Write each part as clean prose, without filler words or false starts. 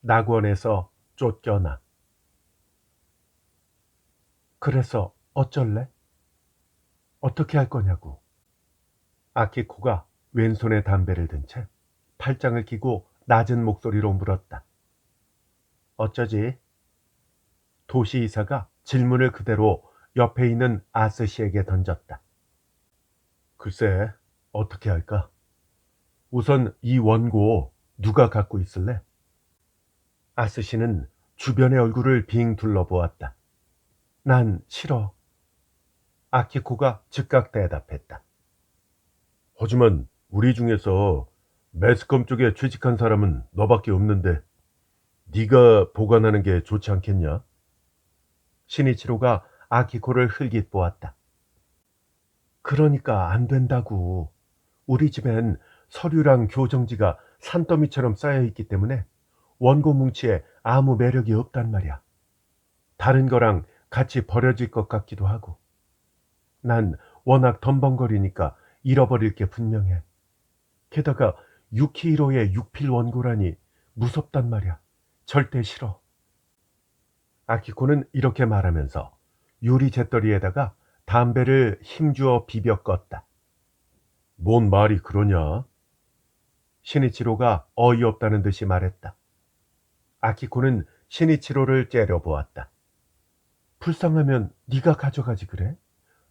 낙원에서 쫓겨나. 그래서 어쩔래? 어떻게 할 거냐고. 아키코가 왼손에 담배를 든 채 팔짱을 끼고 낮은 목소리로 물었다. 어쩌지? 도시이사가 질문을 그대로 옆에 있는 아스시에게 던졌다. 글쎄, 어떻게 할까? 우선 이 원고 누가 갖고 있을래? 아스시는 주변의 얼굴을 빙 둘러보았다. 난 싫어. 아키코가 즉각 대답했다. 하지만 우리 중에서 매스컴 쪽에 취직한 사람은 너밖에 없는데 네가 보관하는 게 좋지 않겠냐? 신이치로가 아키코를 흘깃 보았다. 그러니까 안 된다고. 우리 집엔 서류랑 교정지가 산더미처럼 쌓여 있기 때문에 원고 뭉치에 아무 매력이 없단 말이야. 다른 거랑 같이 버려질 것 같기도 하고. 난 워낙 덤벙거리니까 잃어버릴 게 분명해. 게다가 유키히로의 육필 원고라니 무섭단 말이야. 절대 싫어. 아키코는 이렇게 말하면서 유리 잿더리에다가 담배를 힘주어 비벼 껐다. 뭔 말이 그러냐? 신이치로가 어이없다는 듯이 말했다. 아키코는 신이치로를 째려보았다. 불쌍하면 네가 가져가지 그래?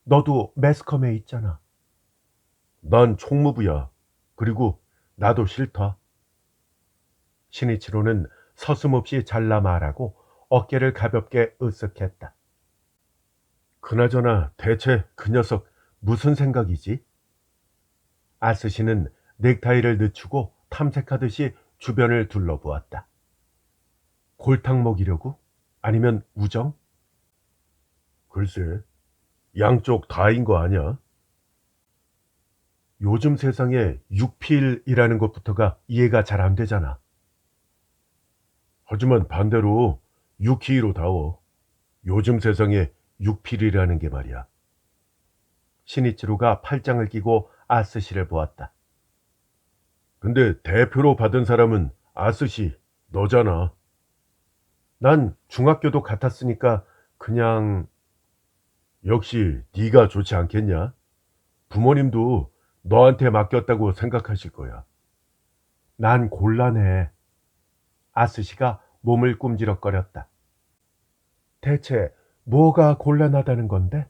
너도 매스컴에 있잖아. 난 총무부야. 그리고 나도 싫다. 신이치로는 서슴없이 잘라 말하고 어깨를 가볍게 으쓱했다. 그나저나 대체 그 녀석 무슨 생각이지? 아스시는 넥타이를 늦추고 탐색하듯이 주변을 둘러보았다. 골탕 먹이려고? 아니면 우정? 글쎄, 양쪽 다인 거 아냐? 요즘 세상에 육필이라는 것부터가 이해가 잘 안 되잖아. 하지만 반대로 유키히로다워. 요즘 세상에 육필이라는 게 말이야. 신이치로가 팔짱을 끼고 아스시를 보았다. 근데 대표로 받은 사람은 아스시, 너잖아. 난 중학교도 같았으니까 그냥 역시 네가 좋지 않겠냐? 부모님도 너한테 맡겼다고 생각하실 거야. 난 곤란해. 아스시가 몸을 꿈지럭거렸다. 대체 뭐가 곤란하다는 건데?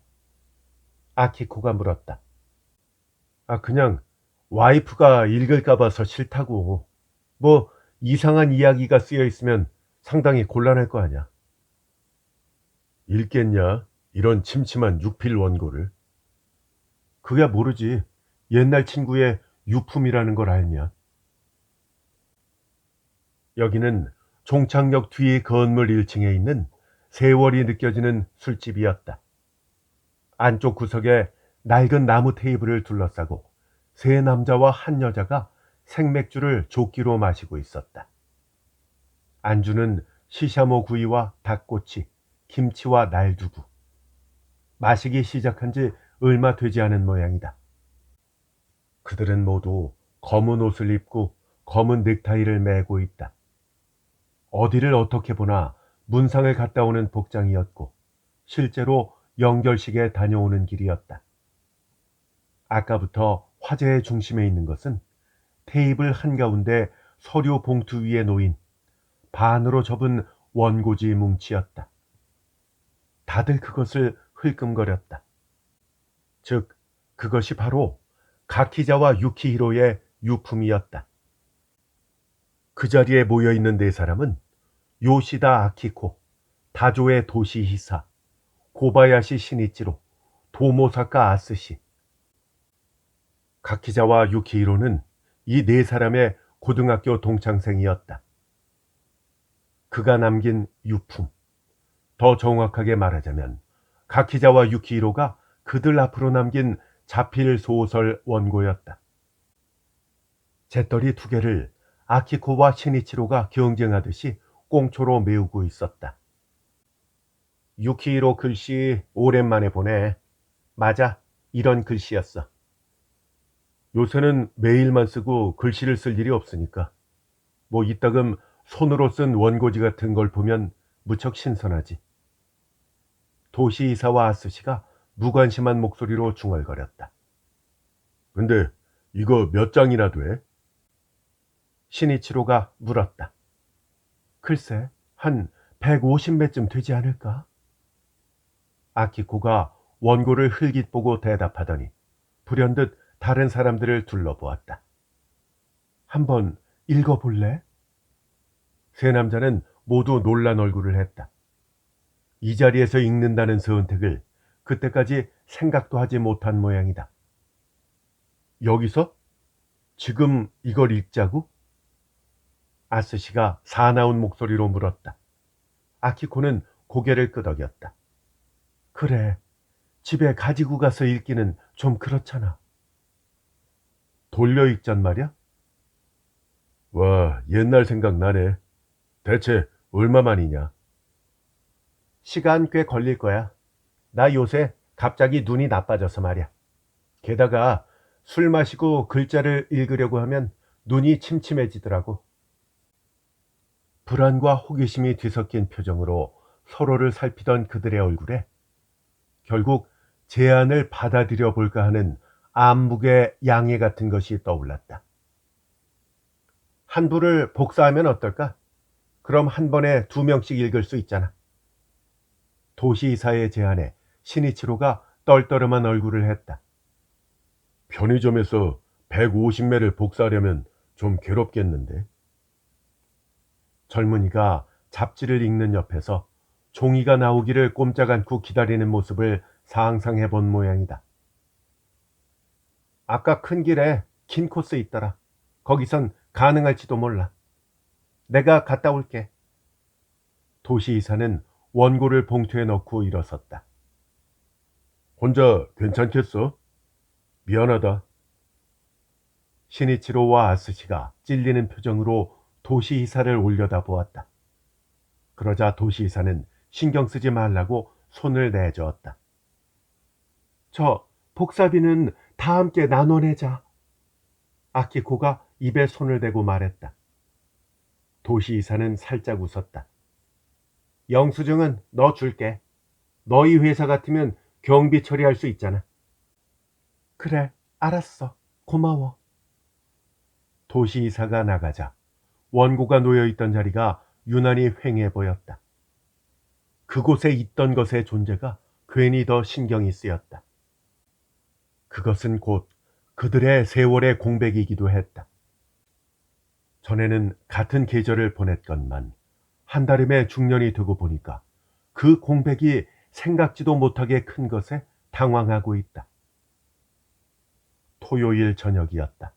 아키코가 물었다. 그냥 와이프가 읽을까 봐서 싫다고. 뭐 이상한 이야기가 쓰여 있으면 상당히 곤란할 거 아냐. 읽겠냐? 이런 침침한 육필 원고를. 그야 모르지. 옛날 친구의 유품이라는 걸 알면. 여기는 종착역 뒤 건물 1층에 있는 세월이 느껴지는 술집이었다. 안쪽 구석에 낡은 나무 테이블을 둘러싸고 세 남자와 한 여자가 생맥주를 조끼로 마시고 있었다. 안주는 시샤모 구이와 닭꼬치, 김치와 날두구. 마시기 시작한 지 얼마 되지 않은 모양이다. 그들은 모두 검은 옷을 입고 검은 넥타이를 매고 있다. 어디를 어떻게 보나 문상을 갔다 오는 복장이었고 실제로 영결식에 다녀오는 길이었다. 아까부터 화제의 중심에 있는 것은 테이블 한가운데 서류 봉투 위에 놓인 반으로 접은 원고지 뭉치였다. 다들 그것을 흘끔거렸다. 즉, 그것이 바로 가키자와 유키히로의 유품이었다. 그 자리에 모여있는 네 사람은 요시다 아키코, 다조의 도시히사, 고바야시 신이치로, 도모사카 아스시. 가키자와 유키히로는 이 네 사람의 고등학교 동창생이었다. 그가 남긴 유품, 더 정확하게 말하자면 가키자와 유키히로가 그들 앞으로 남긴 자필 소설 원고였다. 잿더리 두 개를 아키코와 시니치로가 경쟁하듯이 꽁초로 메우고 있었다. 유키히로 글씨 오랜만에 보네. 맞아, 이런 글씨였어. 요새는 메일만 쓰고 글씨를 쓸 일이 없으니까. 뭐 이따금 손으로 쓴 원고지 같은 걸 보면 무척 신선하지. 도시이사와 아스시가 무관심한 목소리로 중얼거렸다. 근데 이거 몇 장이나 돼? 신이치로가 물었다. 글쎄, 한 150매쯤 되지 않을까? 아키코가 원고를 흘깃 보고 대답하더니 불현듯 다른 사람들을 둘러보았다. 한번 읽어볼래? 세 남자는 모두 놀란 얼굴을 했다. 이 자리에서 읽는다는 선택을 그때까지 생각도 하지 못한 모양이다. 여기서? 지금 이걸 읽자고? 아스시가 사나운 목소리로 물었다. 아키코는 고개를 끄덕였다. 그래, 집에 가지고 가서 읽기는 좀 그렇잖아. 돌려 읽잔 말이야? 와, 옛날 생각나네. 대체 얼마만이냐? 시간 꽤 걸릴 거야. 나 요새 갑자기 눈이 나빠져서 말이야. 게다가 술 마시고 글자를 읽으려고 하면 눈이 침침해지더라고. 불안과 호기심이 뒤섞인 표정으로 서로를 살피던 그들의 얼굴에 결국 제안을 받아들여 볼까 하는 암묵의 양해 같은 것이 떠올랐다. 한 부를 복사하면 어떨까? 그럼 한 번에 2명씩 읽을 수 있잖아. 도시이사의 제안에 신이치로가 떨떠름한 얼굴을 했다. 편의점에서 150매를 복사하려면 좀 괴롭겠는데. 젊은이가 잡지를 읽는 옆에서 종이가 나오기를 꼼짝 않고 기다리는 모습을 상상해 본 모양이다. 아까 큰 길에 긴 코스 있더라. 거기선 가능할지도 몰라. 내가 갔다 올게. 도시이사는 원고를 봉투에 넣고 일어섰다. 혼자 괜찮겠어? 미안하다. 신이치로와 아스시가 찔리는 표정으로 도시이사를 올려다보았다. 그러자 도시이사는 신경 쓰지 말라고 손을 내저었다. 저 복사비는 다 함께 나눠내자. 아키코가 입에 손을 대고 말했다. 도시이사는 살짝 웃었다. 영수증은 너 줄게. 너희 회사 같으면 경비 처리할 수 있잖아. 그래, 알았어. 고마워. 도시이사가 나가자 원고가 놓여있던 자리가 유난히 휑해 보였다. 그곳에 있던 것의 존재가 괜히 더 신경이 쓰였다. 그것은 곧 그들의 세월의 공백이기도 했다. 전에는 같은 계절을 보냈건만 한달음에 중년이 되고 보니까 그 공백이 생각지도 못하게 큰 것에 당황하고 있다. 토요일 저녁이었다.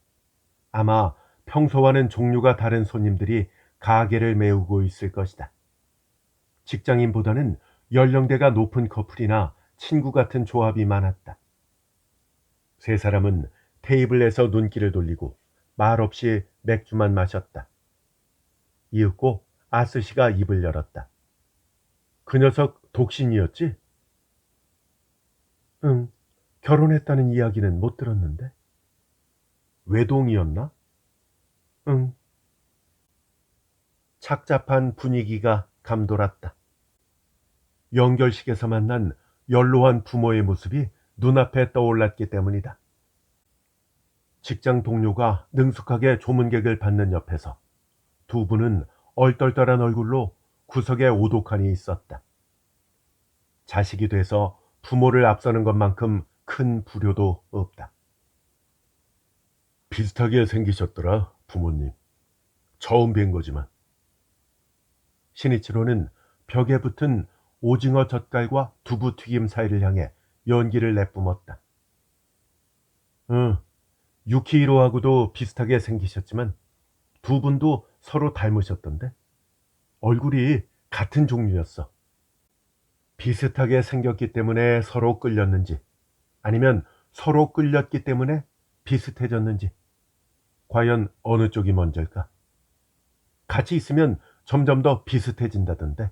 아마 평소와는 종류가 다른 손님들이 가게를 메우고 있을 것이다. 직장인보다는 연령대가 높은 커플이나 친구 같은 조합이 많았다. 세 사람은 테이블에서 눈길을 돌리고 말없이 맥주만 마셨다. 이윽고 아스시가 입을 열었다. 그 녀석 독신이었지? 응, 결혼했다는 이야기는 못 들었는데. 외동이었나? 응. 착잡한 분위기가 감돌았다. 연결식에서 만난 연로한 부모의 모습이 눈앞에 떠올랐기 때문이다. 직장 동료가 능숙하게 조문객을 받는 옆에서 두 분은 얼떨떨한 얼굴로 구석에 오독하니 있었다. 자식이 돼서 부모를 앞서는 것만큼 큰 불효도 없다. 비슷하게 생기셨더라, 부모님. 처음 뵌 거지만. 신이치로는 벽에 붙은 오징어 젓갈과 두부 튀김 사이를 향해 연기를 내뿜었다. 응, 유키히로하고도 비슷하게 생기셨지만 두 분도 서로 닮으셨던데. 얼굴이 같은 종류였어. 비슷하게 생겼기 때문에 서로 끌렸는지 아니면 서로 끌렸기 때문에 비슷해졌는지 과연 어느 쪽이 먼저일까? 같이 있으면 점점 더 비슷해진다던데.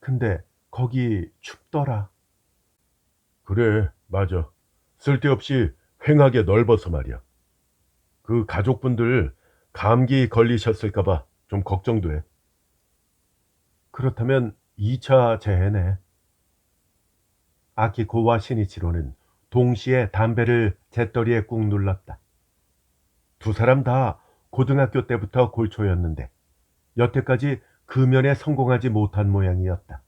근데 거기 춥더라. 그래, 맞아. 쓸데없이 휑하게 넓어서 말이야. 그 가족분들 감기 걸리셨을까봐 좀 걱정돼. 그렇다면 2차 재해네. 아키코와 시니치로는 동시에 담배를 재떨이에 꾹 눌렀다. 두 사람 다 고등학교 때부터 골초였는데 여태까지 금연에 성공하지 못한 모양이었다.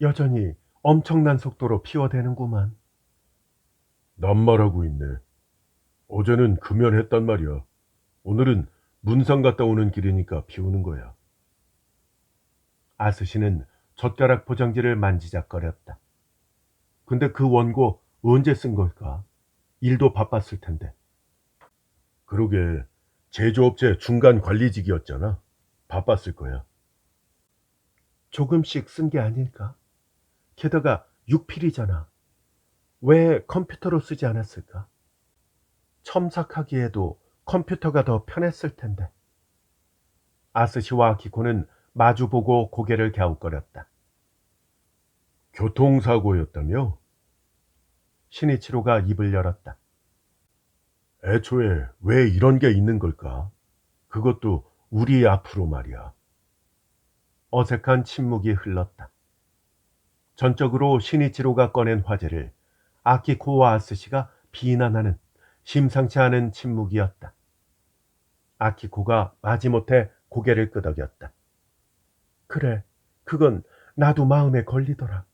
여전히 엄청난 속도로 피워대는구만. 낱말하고 있네. 어제는 금연했단 말이야. 오늘은 문상 갔다 오는 길이니까 피우는 거야. 아스시는 젓가락 포장지를 만지작거렸다. 근데 그 원고 언제 쓴 걸까? 일도 바빴을 텐데. 그러게, 제조업체 중간 관리직이었잖아. 바빴을 거야. 조금씩 쓴 게 아닐까? 게다가 6필이잖아. 왜 컴퓨터로 쓰지 않았을까? 첨삭하기에도 컴퓨터가 더 편했을 텐데. 아스시와 기코는 마주보고 고개를 갸웃거렸다. 교통사고였다며? 신이치로가 입을 열었다. 애초에 왜 이런 게 있는 걸까? 그것도 우리 앞으로 말이야. 어색한 침묵이 흘렀다. 전적으로 신이치로가 꺼낸 화제를 아키코와 아스시가 비난하는 심상치 않은 침묵이었다. 아키코가 마지못해 고개를 끄덕였다. 그래, 그건 나도 마음에 걸리더라.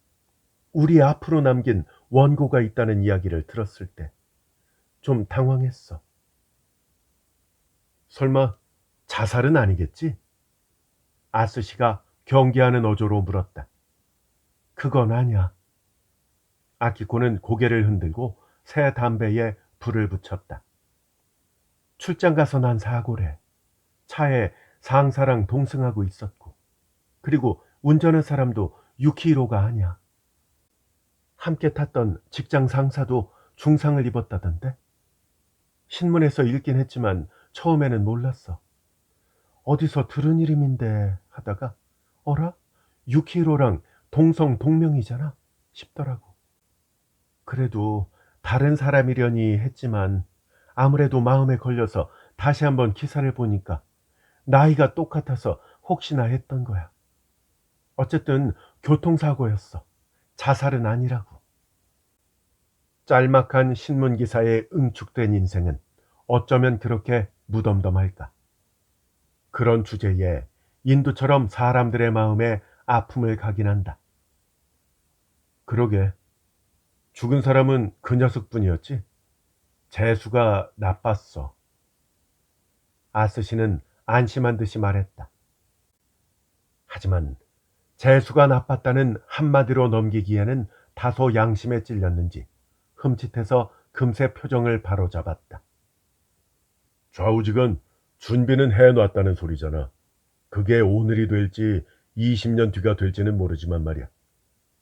우리 앞으로 남긴 원고가 있다는 이야기를 들었을 때 좀 당황했어. 설마 자살은 아니겠지? 아스시가 경계하는 어조로 물었다. 그건 아니야. 아키코는 고개를 흔들고 새 담배에 불을 붙였다. 출장 가서 난 사고래. 차에 상사랑 동승하고 있었고, 그리고 운전한 사람도 유키히로가 아니야. 함께 탔던 직장 상사도 중상을 입었다던데? 신문에서 읽긴 했지만 처음에는 몰랐어. 어디서 들은 이름인데 하다가 어라? 유키히로랑 동성 동명이잖아 싶더라고. 그래도 다른 사람이려니 했지만 아무래도 마음에 걸려서 다시 한번 기사를 보니까 나이가 똑같아서 혹시나 했던 거야. 어쨌든 교통사고였어. 자살은 아니라고. 짤막한 신문기사에 응축된 인생은 어쩌면 그렇게 무덤덤할까. 그런 주제에 인두처럼 사람들의 마음에 아픔을 각인한다. 그러게, 죽은 사람은 그 녀석뿐이었지. 재수가 나빴어. 아스시는 안심한 듯이 말했다. 하지만 재수가 나빴다는 한마디로 넘기기에는 다소 양심에 찔렸는지 흠칫해서 금세 표정을 바로잡았다. 좌우직은 준비는 해놨다는 소리잖아. 그게 오늘이 될지 20년 뒤가 될지는 모르지만 말이야.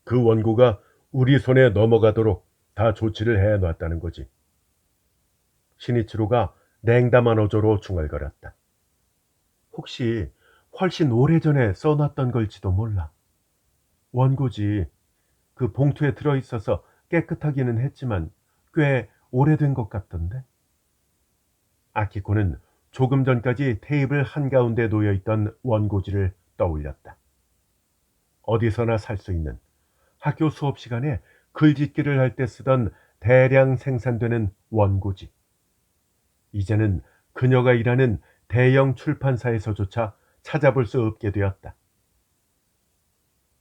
그 원고가 우리 손에 넘어가도록 다 조치를 해놨다는 거지. 신이치로가 냉담한 어조로 중얼거렸다. 혹시 훨씬 오래전에 써놨던 걸지도 몰라. 원고지. 그 봉투에 들어있어서 깨끗하기는 했지만 꽤 오래된 것 같던데. 아키코는 조금 전까지 테이블 한가운데 놓여있던 원고지를 떠올렸다. 어디서나 살 수 있는, 학교 수업 시간에 글짓기를 할 때 쓰던 대량 생산되는 원고지. 이제는 그녀가 일하는 대형 출판사에서조차 찾아볼 수 없게 되었다.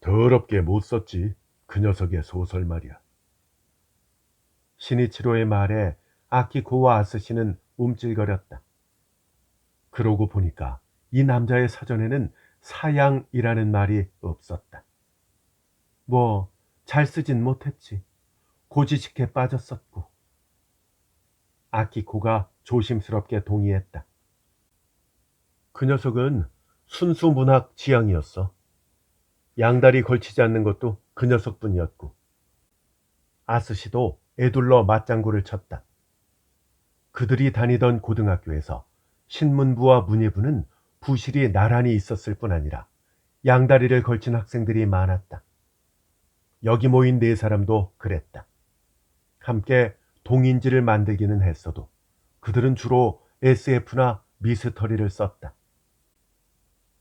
더럽게 못 썼지. 그 녀석의 소설 말이야. 시니치로의 말에 아키코와 아스시는 움찔거렸다. 그러고 보니까 이 남자의 사전에는 사양이라는 말이 없었다. 뭐 잘 쓰진 못했지. 고지식에 빠졌었고. 아키코가 조심스럽게 동의했다. 그 녀석은 순수 문학 지향이었어. 양다리 걸치지 않는 것도 그 녀석뿐이었고. 아스시도 애둘러 맞장구를 쳤다. 그들이 다니던 고등학교에서 신문부와 문예부는 부실이 나란히 있었을 뿐 아니라 양다리를 걸친 학생들이 많았다. 여기 모인 네 사람도 그랬다. 함께 동인지를 만들기는 했어도 그들은 주로 SF나 미스터리를 썼다.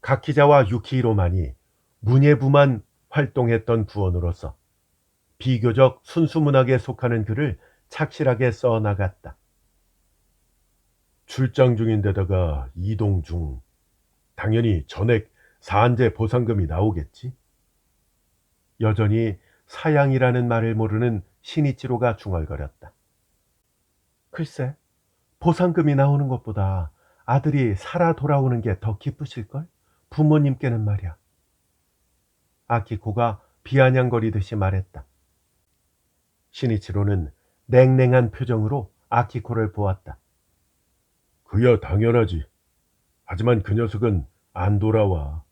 가키자와 유키히로만이 문예부만 활동했던 부원으로서 비교적 순수문학에 속하는 글을 착실하게 써나갔다. 출장 중인데다가 이동 중. 당연히 전액 산재 보상금이 나오겠지. 여전히 사양이라는 말을 모르는 신이치로가 중얼거렸다. 글쎄, 보상금이 나오는 것보다 아들이 살아 돌아오는 게 더 기쁘실걸? 부모님께는 말이야. 아키코가 비아냥거리듯이 말했다. 신이치로는 냉랭한 표정으로 아키코를 보았다. 그야 당연하지. 하지만 그 녀석은 안 돌아와.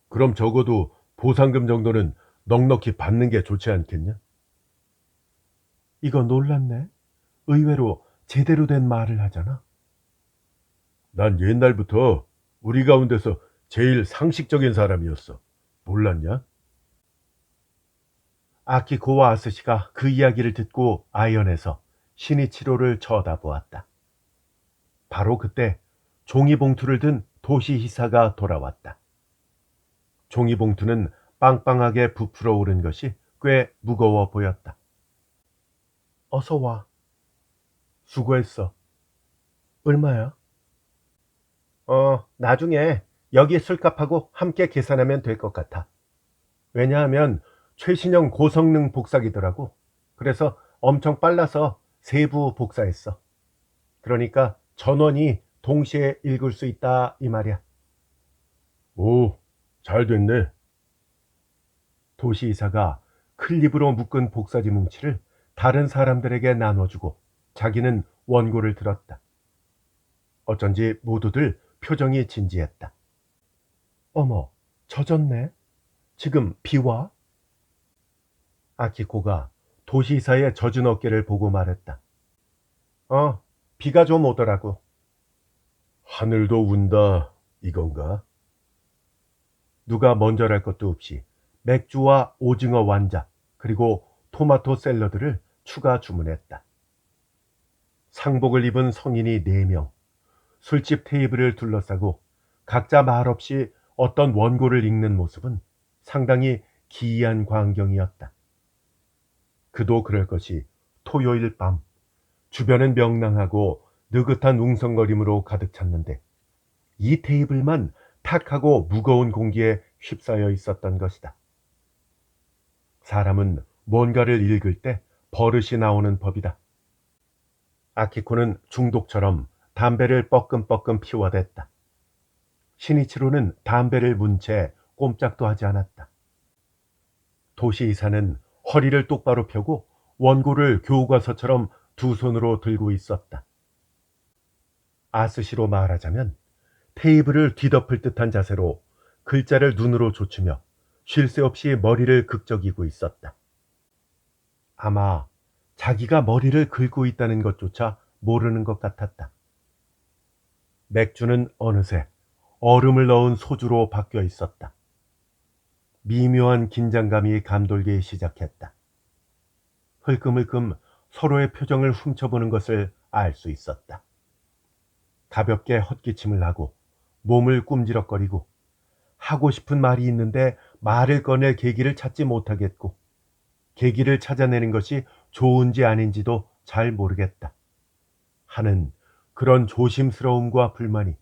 그럼 적어도 보상금 정도는 넉넉히 받는 게 좋지 않겠냐? 이거 놀랐네. 의외로 제대로 된 말을 하잖아. 난 옛날부터 우리 가운데서 제일 상식적인 사람이었어. 몰랐냐? 아키코와 아스시가 그 이야기를 듣고 아연해서 신이치로를 쳐다보았다. 바로 그때 종이봉투를 든 도시히사가 돌아왔다. 종이봉투는 빵빵하게 부풀어 오른 것이 꽤 무거워 보였다. 어서 와. 수고했어. 얼마야? 나중에 여기 술값하고 함께 계산하면 될 것 같아. 왜냐하면 최신형 고성능 복사기더라고. 그래서 엄청 빨라서 세부 복사했어. 그러니까 전원이 동시에 읽을 수 있다 이 말이야. 오, 잘 됐네. 도시이사가 클립으로 묶은 복사지 뭉치를 다른 사람들에게 나눠주고 자기는 원고를 들었다. 어쩐지 모두들 표정이 진지했다. 어머, 젖었네. 지금 비와? 아키코가 도시이사의 젖은 어깨를 보고 말했다. 비가 좀 오더라고. 하늘도 운다 이건가? 누가 먼저랄 것도 없이 맥주와 오징어 완자 그리고 토마토 샐러드를 추가 주문했다. 상복을 입은 성인이 4명, 술집 테이블을 둘러싸고 각자 말없이 어떤 원고를 읽는 모습은 상당히 기이한 광경이었다. 그도 그럴 것이 토요일 밤 주변은 명랑하고 느긋한 웅성거림으로 가득 찼는데 이 테이블만 탁하고 무거운 공기에 휩싸여 있었던 것이다. 사람은 뭔가를 읽을 때 버릇이 나오는 법이다. 아키코는 중독처럼 담배를 뻐끔뻐끔 피워댔다. 신이치로는 담배를 문 채 꼼짝도 하지 않았다. 도시이사는 허리를 똑바로 펴고 원고를 교과서처럼 두 손으로 들고 있었다. 아스시로 말하자면 테이블을 뒤덮을 듯한 자세로 글자를 눈으로 좇으며 쉴 새 없이 머리를 극적이고 있었다. 아마 자기가 머리를 긁고 있다는 것조차 모르는 것 같았다. 맥주는 어느새 얼음을 넣은 소주로 바뀌어 있었다. 미묘한 긴장감이 감돌기 시작했다. 흘끔흘끔 서로의 표정을 훔쳐보는 것을 알 수 있었다. 가볍게 헛기침을 하고 몸을 꿈지럭거리고 하고 싶은 말이 있는데 말을 꺼낼 계기를 찾지 못하겠고 계기를 찾아내는 것이 좋은지 아닌지도 잘 모르겠다 하는 그런 조심스러움과 불만이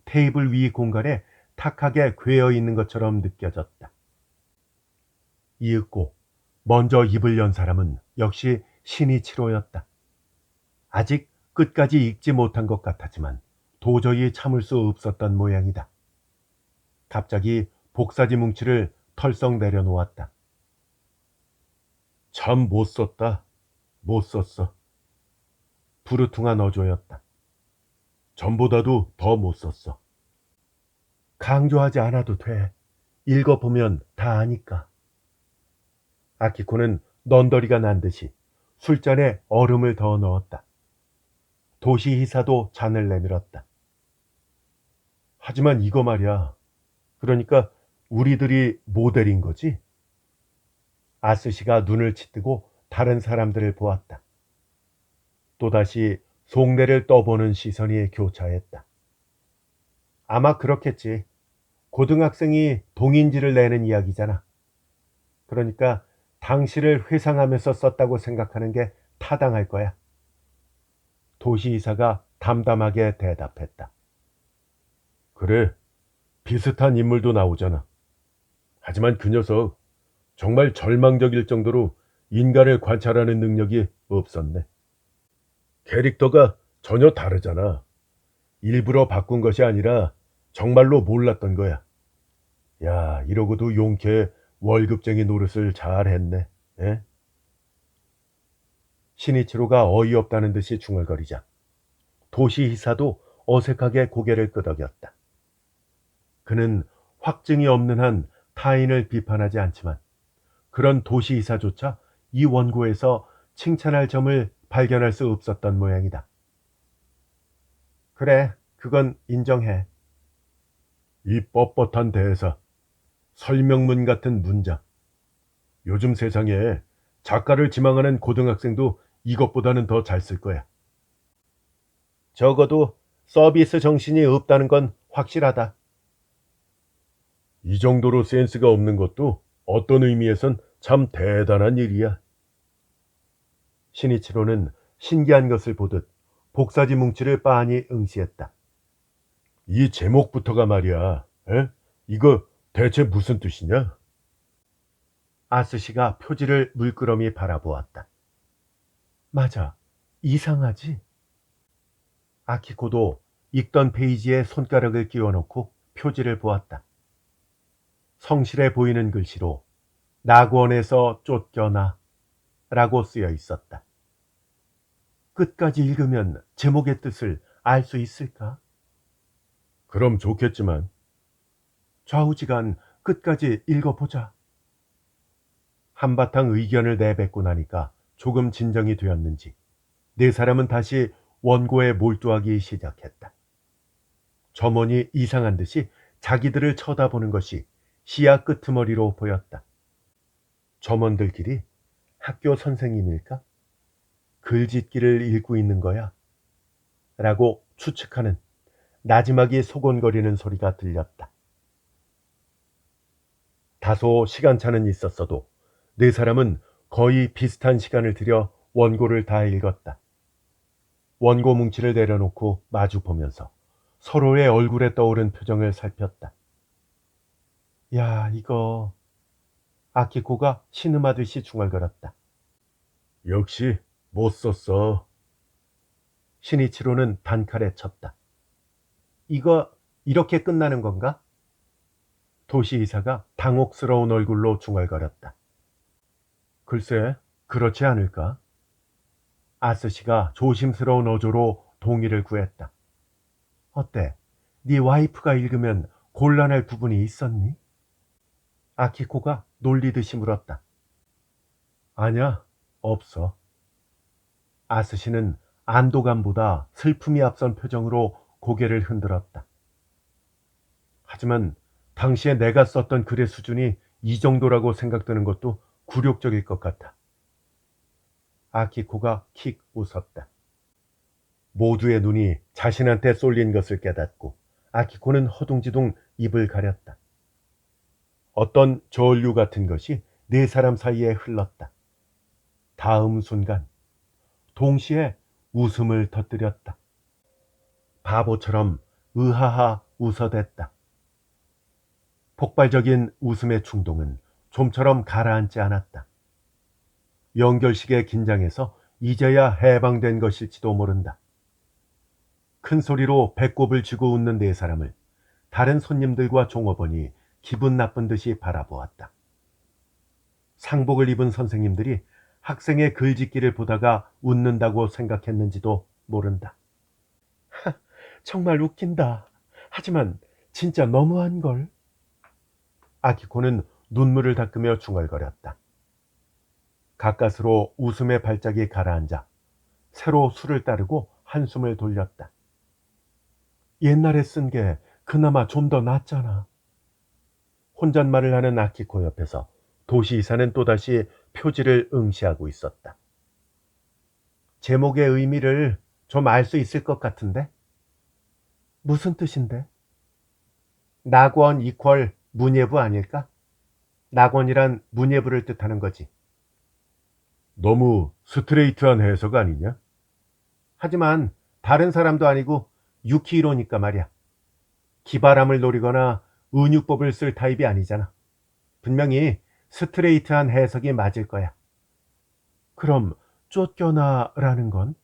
테이블 위 공간에 탁하게 괴어 있는 것처럼 느껴졌다. 이윽고 먼저 입을 연 사람은 역시 신이치로였다. 아직 끝까지 읽지 못한 것 같았지만 도저히 참을 수 없었던 모양이다. 갑자기 복사지 뭉치를 털썩 내려놓았다. 참 못 썼다. 못 썼어. 부르퉁한 어조였다. 전보다도 더 못 썼어. 강조하지 않아도 돼. 읽어보면 다 아니까. 아키코는 넌더리가 난 듯이 술잔에 얼음을 더 넣었다. 도시히사도 잔을 내밀었다. 하지만 이거 말이야. 그러니까 우리들이 모델인 거지? 아스시가 눈을 치뜨고 다른 사람들을 보았다. 또다시 속내를 떠보는 시선이 교차했다. 아마 그렇겠지. 고등학생이 동인지를 내는 이야기잖아. 그러니까 당시를 회상하면서 썼다고 생각하는 게 타당할 거야. 도시이사가 담담하게 대답했다. 그래, 비슷한 인물도 나오잖아. 하지만 그 녀석 정말 절망적일 정도로 인간을 관찰하는 능력이 없었네. 캐릭터가 전혀 다르잖아. 일부러 바꾼 것이 아니라 정말로 몰랐던 거야. 야, 이러고도 용케 월급쟁이 노릇을 잘했네. 에? 신이치로가 어이없다는 듯이 중얼거리자 도시이사도 어색하게 고개를 끄덕였다. 그는 확증이 없는 한 타인을 비판하지 않지만 그런 도시이사조차 이 원고에서 칭찬할 점을 발견할 수 없었던 모양이다. 그래, 그건 인정해. 이 뻣뻣한 대사, 설명문 같은 문장. 요즘 세상에 작가를 지망하는 고등학생도 이것보다는 더 잘 쓸 거야. 적어도 서비스 정신이 없다는 건 확실하다. 이 정도로 센스가 없는 것도 어떤 의미에선 참 대단한 일이야. 신이치로는 신기한 것을 보듯 복사지 뭉치를 빤히 응시했다. 이 제목부터가 말이야. 에? 이거 대체 무슨 뜻이냐? 아스시가 표지를 물끄러미 바라보았다. 맞아. 이상하지? 아키코도 읽던 페이지에 손가락을 끼워놓고 표지를 보았다. 성실해 보이는 글씨로 낙원에서 쫓겨나 라고 쓰여 있었다. 끝까지 읽으면 제목의 뜻을 알 수 있을까? 그럼 좋겠지만. 좌우지간 끝까지 읽어보자. 한바탕 의견을 내뱉고 나니까 조금 진정이 되었는지 네 사람은 다시 원고에 몰두하기 시작했다. 점원이 이상한 듯이 자기들을 쳐다보는 것이 시야 끄트머리로 보였다. 점원들끼리 학교 선생님일까? 글짓기를 읽고 있는 거야? 라고 추측하는 나지막이 소곤거리는 소리가 들렸다. 다소 시간차는 있었어도 네 사람은 거의 비슷한 시간을 들여 원고를 다 읽었다. 원고 뭉치를 내려놓고 마주 보면서 서로의 얼굴에 떠오른 표정을 살폈다. 야, 이거... 아키코가 신음하듯이 중얼거렸다. 역시 못 썼어. 신이치로는 단칼에 쳤다. 이거 이렇게 끝나는 건가? 도시이사가 당혹스러운 얼굴로 중얼거렸다. 글쎄, 그렇지 않을까? 아스시가 조심스러운 어조로 동의를 구했다. 어때? 네 와이프가 읽으면 곤란할 부분이 있었니? 아키코가 놀리듯이 물었다. 아냐, 없어. 아스시는 안도감보다 슬픔이 앞선 표정으로 고개를 흔들었다. 하지만 당시에 내가 썼던 글의 수준이 이 정도라고 생각되는 것도 굴욕적일 것 같아. 아키코가 킥 웃었다. 모두의 눈이 자신한테 쏠린 것을 깨닫고 아키코는 허둥지둥 입을 가렸다. 어떤 저울류 같은 것이 네 사람 사이에 흘렀다. 다음 순간 동시에 웃음을 터뜨렸다. 바보처럼 으하하 웃어댔다. 폭발적인 웃음의 충동은 좀처럼 가라앉지 않았다. 연결식의 긴장에서 이제야 해방된 것일지도 모른다. 큰 소리로 배꼽을 쥐고 웃는 네 사람을 다른 손님들과 종업원이 기분 나쁜 듯이 바라보았다. 상복을 입은 선생님들이 학생의 글짓기를 보다가 웃는다고 생각했는지도 모른다. 정말 웃긴다. 하지만 진짜 너무한걸. 아키코는 눈물을 닦으며 중얼거렸다. 가까스로 웃음의 발작이 가라앉아 새로 술을 따르고 한숨을 돌렸다. 옛날에 쓴 게 그나마 좀 더 낫잖아. 혼잣말을 하는 아키코 옆에서 도시이사는 또다시 표지를 응시하고 있었다. 제목의 의미를 좀 알 수 있을 것 같은데? 무슨 뜻인데? 낙원 이퀄 문예부 아닐까? 낙원이란 문예부를 뜻하는 거지. 너무 스트레이트한 해석 아니냐? 하지만 다른 사람도 아니고 유키히로니까 말이야. 기발함을 노리거나 은유법을 쓸 타입이 아니잖아. 분명히 스트레이트한 해석이 맞을 거야. 그럼 쫓겨나라는 건?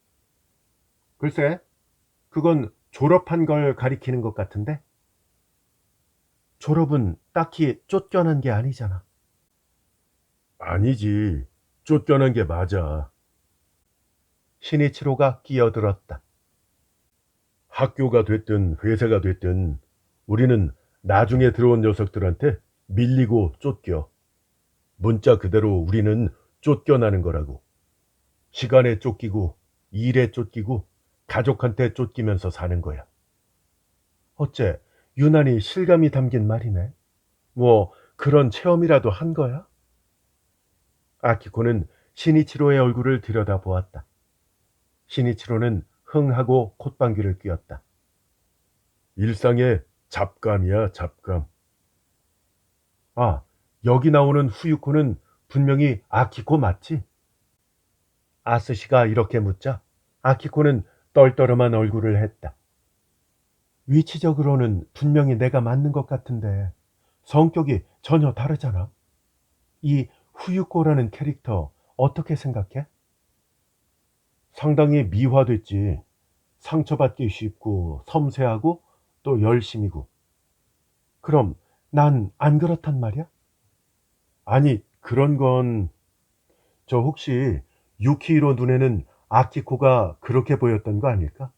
글쎄, 그건 졸업한 걸 가리키는 것 같은데? 졸업은 딱히 쫓겨난 게 아니잖아. 아니지. 쫓겨난 게 맞아. 신이치로가 끼어들었다. 학교가 됐든 회사가 됐든 우리는 나중에 들어온 녀석들한테 밀리고 쫓겨. 문자 그대로 우리는 쫓겨나는 거라고. 시간에 쫓기고 일에 쫓기고 가족한테 쫓기면서 사는 거야. 어째 유난히 실감이 담긴 말이네. 뭐 그런 체험이라도 한 거야? 아키코는 시니치로의 얼굴을 들여다보았다. 시니치로는 흥하고 콧방귀를 뀌었다. 일상의 잡감이야, 잡감. 아, 여기 나오는 후유코는 분명히 아키코 맞지? 아스시가 이렇게 묻자 아키코는 떨떠름한 얼굴을 했다. 위치적으로는 분명히 내가 맞는 것 같은데 성격이 전혀 다르잖아. 이 후유코라는 캐릭터 어떻게 생각해? 상당히 미화됐지. 상처받기 쉽고 섬세하고 또 열심이고. 그럼 난 안 그렇단 말이야? 아니, 그런 건 저 혹시 유키히로 눈에는 아키코가 그렇게 보였던 거 아닐까?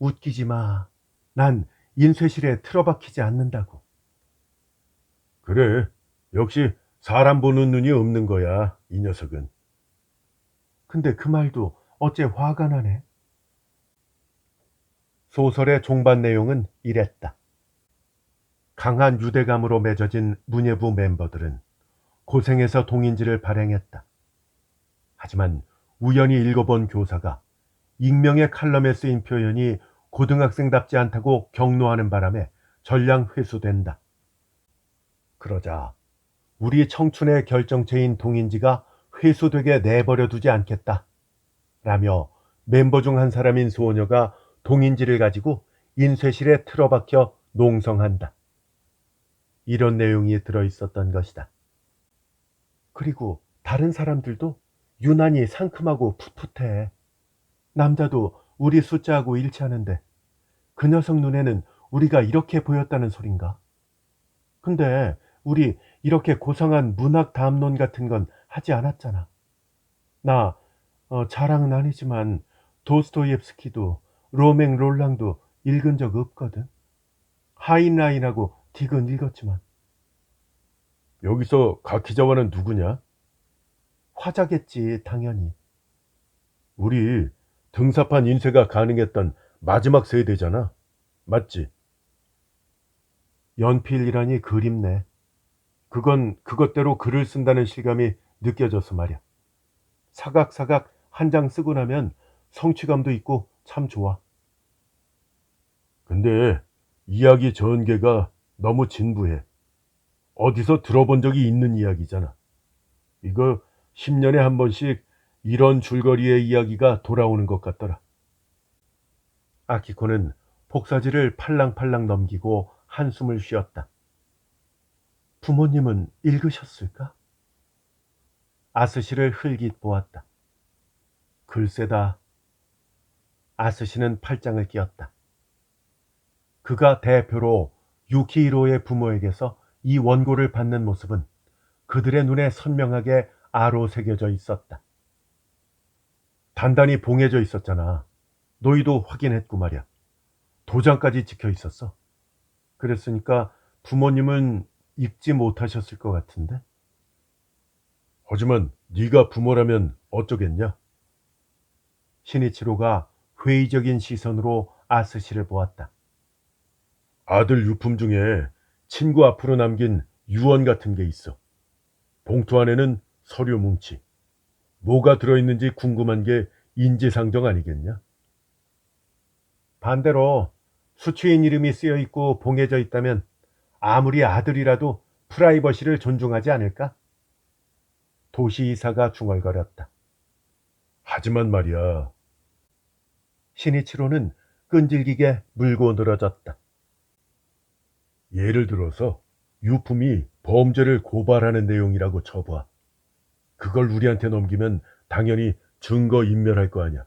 웃기지 마. 난 인쇄실에 틀어박히지 않는다고. 그래. 역시 사람 보는 눈이 없는 거야, 이 녀석은. 근데 그 말도 어째 화가 나네. 소설의 종반 내용은 이랬다. 강한 유대감으로 맺어진 문예부 멤버들은 고생해서 동인지를 발행했다. 하지만 우연히 읽어본 교사가 익명의 칼럼에 쓰인 표현이 고등학생답지 않다고 격노하는 바람에 전량 회수된다. 그러자 우리 청춘의 결정체인 동인지가 회수되게 내버려 두지 않겠다. 라며 멤버 중 한 사람인 소녀가 동인지를 가지고 인쇄실에 틀어박혀 농성한다. 이런 내용이 들어있었던 것이다. 그리고 다른 사람들도 유난히 상큼하고 풋풋해. 남자도 우리 숫자하고 일치하는데 그 녀석 눈에는 우리가 이렇게 보였다는 소린가? 근데 우리 이렇게 고상한 문학 담론 같은 건 하지 않았잖아. 나 자랑은 아니지만 도스토옙스키도 로맹 롤랑도 읽은 적 없거든. 하인라인하고 딕은 읽었지만. 여기서 가키자와는 누구냐? 화자겠지, 당연히. 우리 등사판 인쇄가 가능했던 마지막 세대잖아. 맞지? 연필이라니 그립네. 그건 그것대로 글을 쓴다는 실감이 느껴져서 말이야. 사각사각 한 장 쓰고 나면 성취감도 있고 참 좋아. 근데 이야기 전개가 너무 진부해. 어디서 들어본 적이 있는 이야기잖아. 이거 10년에 한 번씩 이런 줄거리의 이야기가 돌아오는 것 같더라. 아키코는 복사지를 팔랑팔랑 넘기고 한숨을 쉬었다. 부모님은 읽으셨을까? 아스시를 흘깃 보았다. 글쎄다. 아스시는 팔짱을 끼었다. 그가 대표로 유키히로의 부모에게서 이 원고를 받는 모습은 그들의 눈에 선명하게 아로 새겨져 있었다. 단단히 봉해져 있었잖아. 너희도 확인했고 말이야. 도장까지 찍혀 있었어. 그랬으니까 부모님은 읽지 못하셨을 것 같은데. 하지만 네가 부모라면 어쩌겠냐? 시니치로가 회의적인 시선으로 아스시를 보았다. 아들 유품 중에 친구 앞으로 남긴 유언 같은 게 있어. 봉투 안에는 서류 뭉치. 뭐가 들어있는지 궁금한 게 인지상정 아니겠냐? 반대로 수취인 이름이 쓰여 있고 봉해져 있다면 아무리 아들이라도 프라이버시를 존중하지 않을까? 도시이사가 중얼거렸다. 하지만 말이야. 신이치로는 끈질기게 물고 늘어졌다. 예를 들어서 유품이 범죄를 고발하는 내용이라고 쳐봐. 그걸 우리한테 넘기면 당연히 증거 인멸할 거 아니야.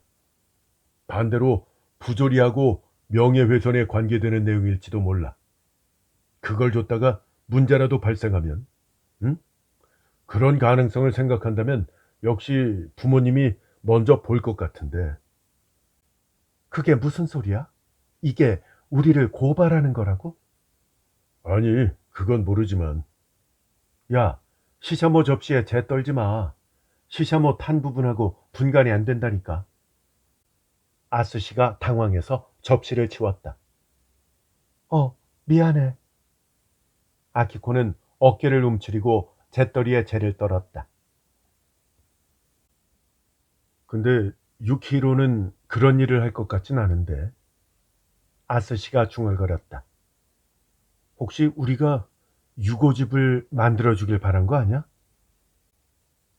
반대로 부조리하고 명예훼손에 관계되는 내용일지도 몰라. 그걸 줬다가 문제라도 발생하면, 응? 그런 가능성을 생각한다면 역시 부모님이 먼저 볼 것 같은데. 그게 무슨 소리야? 이게 우리를 고발하는 거라고? 아니, 그건 모르지만. 야, 시샤모 접시에 재 떨지 마. 시샤모 탄 부분하고 분간이 안 된다니까. 아스시가 당황해서 접시를 치웠다. 미안해. 아키코는 어깨를 움츠리고 재떨이에 재를 떨었다. 근데 유키히로는 그런 일을 할 것 같진 않은데. 아스시가 중얼거렸다. 혹시 우리가 유고집을 만들어주길 바란 거 아니야?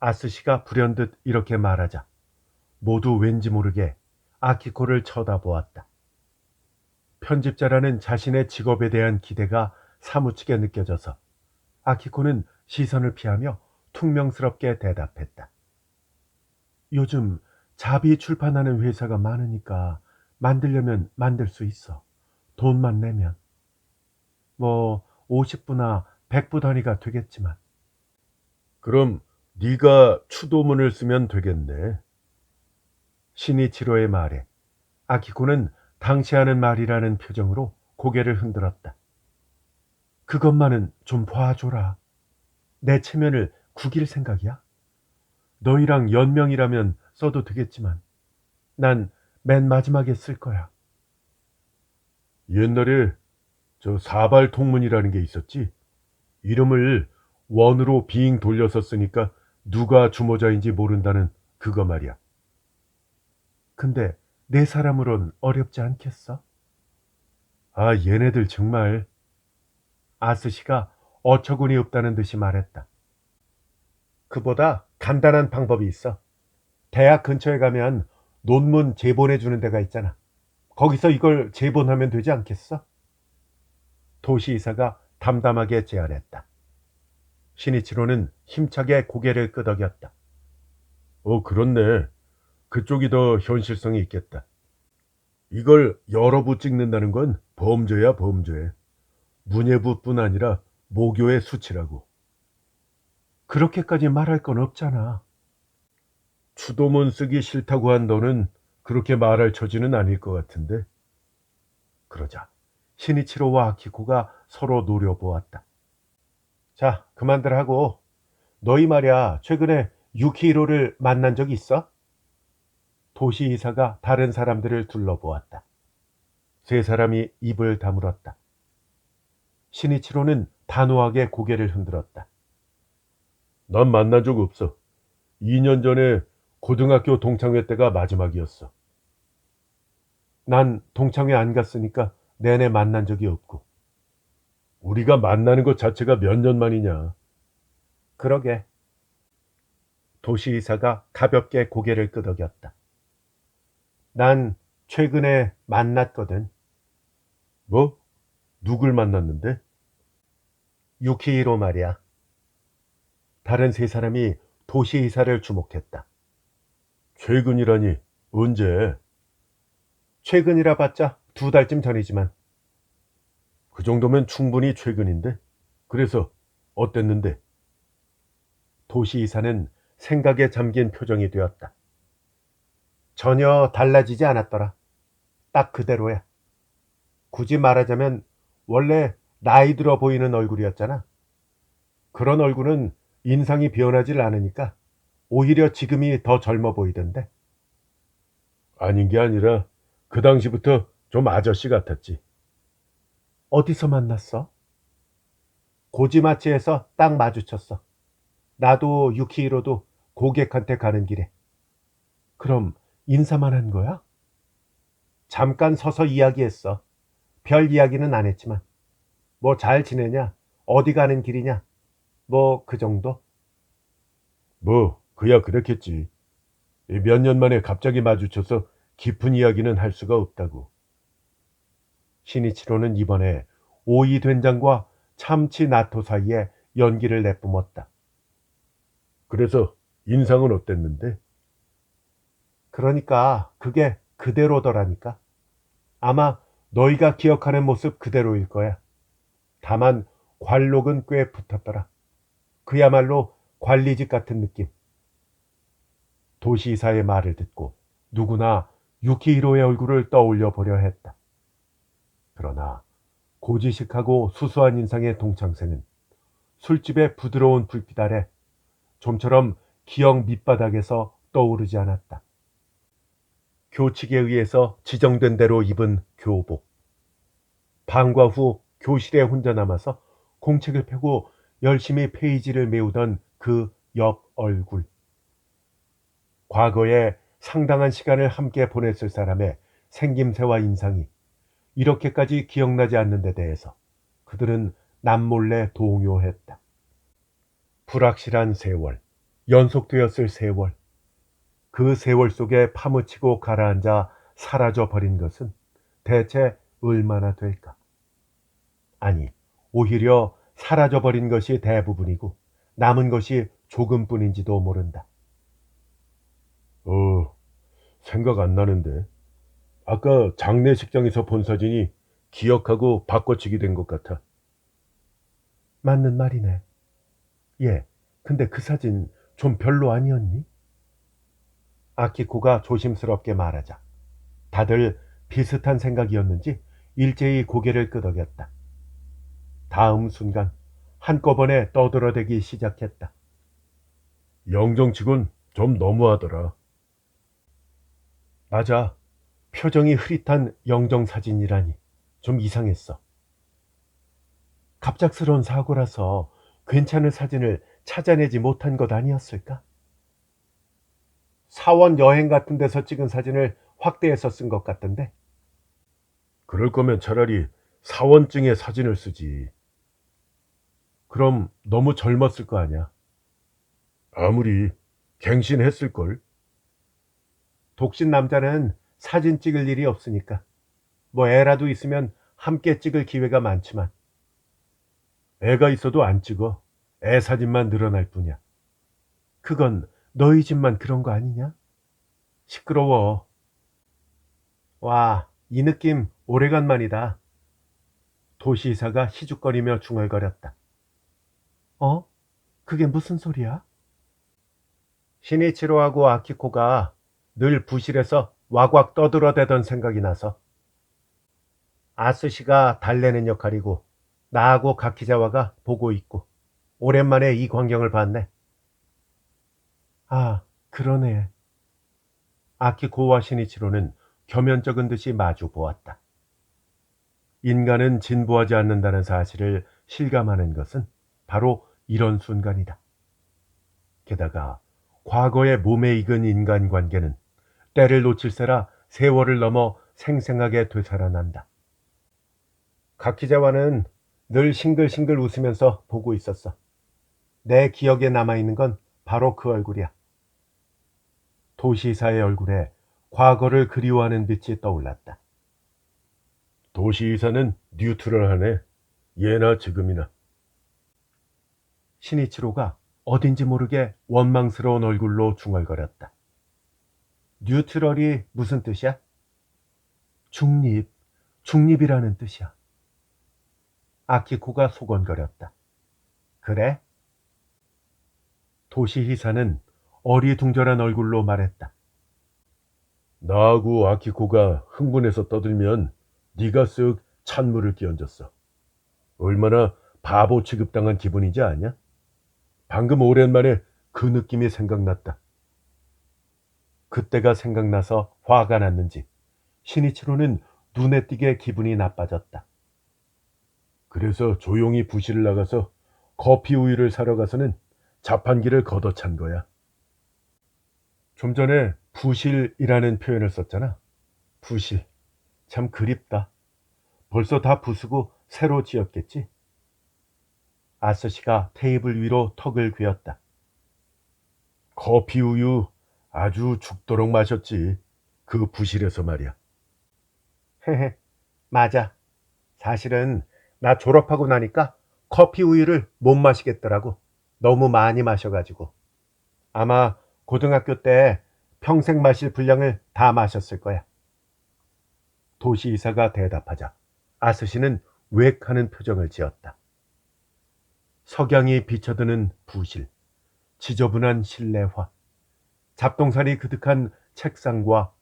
아스시가 불현듯 이렇게 말하자 모두 왠지 모르게 아키코를 쳐다보았다. 편집자라는 자신의 직업에 대한 기대가 사무치게 느껴져서 아키코는 시선을 피하며 퉁명스럽게 대답했다. 요즘 자비 출판하는 회사가 많으니까 만들려면 만들 수 있어. 돈만 내면. 뭐 50부나 100부 단위가 되겠지만. 그럼 네가 추도문을 쓰면 되겠네. 신이치로의 말에 아키코는 당치 않은 말이라는 표정으로 고개를 흔들었다. 그것만은 좀 봐줘라. 내 체면을 구길 생각이야? 너희랑 연명이라면 써도 되겠지만 난 맨 마지막에 쓸 거야. 옛날에 저 사발통문이라는 게 있었지. 이름을 원으로 빙 돌려서 쓰니까 누가 주모자인지 모른다는 그거 말이야. 근데 내 사람으론 어렵지 않겠어? 아, 얘네들 정말. 아스시가 어처구니 없다는 듯이 말했다. 그보다 간단한 방법이 있어. 대학 근처에 가면 논문 제본해 주는 데가 있잖아. 거기서 이걸 제본하면 되지 않겠어? 도시이사가 담담하게 제안했다. 신이치로는 힘차게 고개를 끄덕였다. 그렇네. 그쪽이 더 현실성이 있겠다. 이걸 여러 부 찍는다는 건 범죄야, 범죄. 문예부뿐 아니라 모교의 수치라고. 그렇게까지 말할 건 없잖아. 추도문 쓰기 싫다고 한 너는 그렇게 말할 처지는 아닐 것 같은데. 그러자 신이치로와 아키코가 서로 노려보았다. 자, 그만들 하고 너희 말이야 최근에 유키히로를 만난 적 있어? 도시이사가 다른 사람들을 둘러보았다. 세 사람이 입을 다물었다. 신이치로는 단호하게 고개를 흔들었다. 난 만난 적 없어. 2년 전에 고등학교 동창회 때가 마지막이었어. 난 동창회 안 갔으니까 내내 만난 적이 없고. 우리가 만나는 것 자체가 몇 년 만이냐. 그러게. 도시이사가 가볍게 고개를 끄덕였다. 난 최근에 만났거든. 뭐? 누굴 만났는데? 유키히로 말이야. 다른 세 사람이 도시이사를 주목했다. 최근이라니 언제? 최근이라 봤자 2달쯤 전이지만. 그 정도면 충분히 최근인데. 그래서 어땠는데? 도시이사는 생각에 잠긴 표정이 되었다. 전혀 달라지지 않았더라. 딱 그대로야. 굳이 말하자면 원래 나이 들어 보이는 얼굴이었잖아. 그런 얼굴은 인상이 변하질 않으니까 오히려 지금이 더 젊어 보이던데. 아닌 게 아니라 그 당시부터 좀 아저씨 같았지. 어디서 만났어? 고지마치에서 딱 마주쳤어. 나도 유키히로도 고객한테 가는 길에. 그럼 인사만 한 거야? 잠깐 서서 이야기했어. 별 이야기는 안 했지만. 뭐 잘 지내냐? 어디 가는 길이냐? 뭐 그 정도? 뭐 그야 그랬겠지. 몇 년 만에 갑자기 마주쳐서 깊은 이야기는 할 수가 없다고. 신이치로는 이번에 오이 된장과 참치 나토 사이에 연기를 내뿜었다. 그래서 인상은 어땠는데? 그러니까 그게 그대로더라니까. 아마 너희가 기억하는 모습 그대로일 거야. 다만 관록은 꽤 붙었더라. 그야말로 관리직 같은 느낌. 도시이사의 말을 듣고 누구나 유키히로의 얼굴을 떠올려 보려 했다. 그러나 고지식하고 수수한 인상의 동창생은 술집의 부드러운 불빛 아래 좀처럼 기억 밑바닥에서 떠오르지 않았다. 교칙에 의해서 지정된 대로 입은 교복. 방과 후 교실에 혼자 남아서 공책을 펴고 열심히 페이지를 메우던 그 옆 얼굴. 과거에 상당한 시간을 함께 보냈을 사람의 생김새와 인상이 이렇게까지 기억나지 않는 데 대해서 그들은 남몰래 동요했다. 불확실한 세월, 연속되었을 세월, 그 세월 속에 파묻히고 가라앉아 사라져 버린 것은 대체 얼마나 될까? 아니, 오히려 사라져 버린 것이 대부분이고 남은 것이 조금뿐인지도 모른다. 생각 안 나는데. 아까 장례식장에서 본 사진이 기억하고 바꿔치기 된 것 같아. 맞는 말이네. 예, 근데 그 사진 좀 별로 아니었니? 아키코가 조심스럽게 말하자 다들 비슷한 생각이었는지 일제히 고개를 끄덕였다. 다음 순간 한꺼번에 떠들어대기 시작했다. 영정치곤 좀 너무하더라. 맞아. 표정이 흐릿한 영정사진이라니 좀 이상했어. 갑작스러운 사고라서 괜찮은 사진을 찾아내지 못한 것 아니었을까? 사원 여행 같은 데서 찍은 사진을 확대해서 쓴 것 같던데. 그럴 거면 차라리 사원증에 사진을 쓰지. 그럼 너무 젊었을 거 아니야. 아무리 갱신했을걸. 독신 남자는 사진 찍을 일이 없으니까. 뭐 애라도 있으면 함께 찍을 기회가 많지만. 애가 있어도 안 찍어. 애 사진만 늘어날 뿐이야. 그건 너희 집만 그런 거 아니냐? 시끄러워. 와, 이 느낌 오래간만이다. 도시이사가 시죽거리며 중얼거렸다. 어? 그게 무슨 소리야? 시니치로하고 아키코가 늘 부실해서 와곽 떠들어대던 생각이 나서. 아스시가 달래는 역할이고 나하고 가키자와가 보고 있고 오랜만에 이 광경을 봤네. 아, 그러네. 아키코와 시니치로는 겸연쩍은 듯이 마주 보았다. 인간은 진보하지 않는다는 사실을 실감하는 것은 바로 이런 순간이다. 게다가 과거의 몸에 익은 인간관계는 때를 놓칠세라 세월을 넘어 생생하게 되살아난다. 가키자와는 늘 싱글싱글 웃으면서 보고 있었어. 내 기억에 남아있는 건 바로 그 얼굴이야. 도시이사의 얼굴에 과거를 그리워하는 빛이 떠올랐다. 도시이사는 뉴트럴하네. 예나 지금이나. 시니치로가 어딘지 모르게 원망스러운 얼굴로 중얼거렸다. 뉴트럴이 무슨 뜻이야? 중립, 중립이라는 뜻이야. 아키코가 소곤거렸다. 그래? 도시히사는 어리둥절한 얼굴로 말했다. 나하고 아키코가 흥분해서 떠들면 네가 쓱 찬물을 끼얹었어. 얼마나 바보 취급당한 기분인지 아냐? 방금 오랜만에 그 느낌이 생각났다. 그때가 생각나서 화가 났는지 시니치로는 눈에 띄게 기분이 나빠졌다. 그래서 조용히 부실을 나가서 커피 우유를 사러 가서는 자판기를 걷어찬 거야. 좀 전에 부실이라는 표현을 썼잖아. 부실. 참 그립다. 벌써 다 부수고 새로 지었겠지? 아서씨가 테이블 위로 턱을 괴었다. 커피 우유 아주 죽도록 마셨지. 그 부실에서 말이야. 헤헤, 맞아. 사실은 나 졸업하고 나니까 커피 우유를 못 마시겠더라고. 너무 많이 마셔가지고. 아마 고등학교 때 평생 마실 분량을 다 마셨을 거야. 도시이사가 대답하자 아스시는 웩 하는 표정을 지었다. 석양이 비쳐드는 부실, 지저분한 실내화, 잡동사니 그득한 책상과